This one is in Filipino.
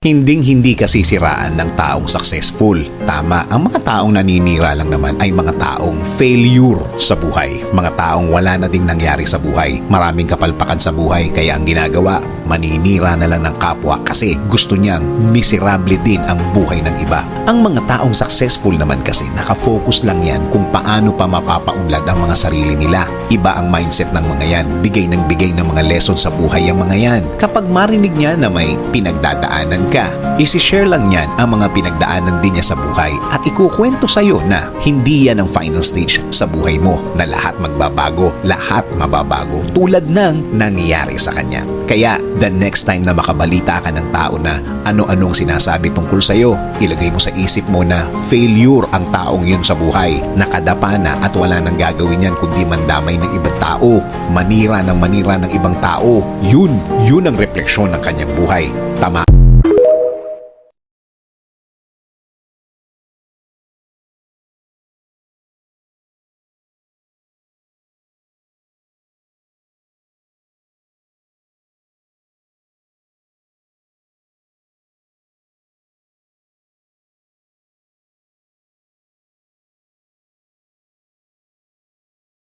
Hinding-hindi kasi siraan ng taong successful. Tama, ang mga taong naninira lang naman ay mga taong failure sa buhay. Mga taong wala na ding nangyari sa buhay. Maraming kapalpakan sa buhay kaya ang ginagawa, maninira na lang ng kapwa kasi gusto niyang miserable din ang buhay ng iba. Ang mga taong successful naman kasi nakafocus lang yan kung paano pa mapapaunlad ang mga sarili nila. Iba ang mindset ng mga yan. Bigay ng mga lesson sa buhay ang mga yan. Kapag marinig niya na may pinagdadaanan ka, isi-share lang niyan ang mga pinagdaanan din niya sa buhay at ikukwento sa'yo na hindi yan ang final stage sa buhay mo na lahat magbabago, lahat mababago tulad ng nangyayari sa kanya. Kaya the next time na makabalita ka ng tao na ano-anong sinasabi tungkol sa'yo, ilagay mo sa isip mo na failure ang taong yun sa buhay. Nakadapa na at wala nang gagawin yan kundi mandamay ng ibang tao, manira ng ibang tao. Yun ang refleksyon ng kanyang buhay. Tama.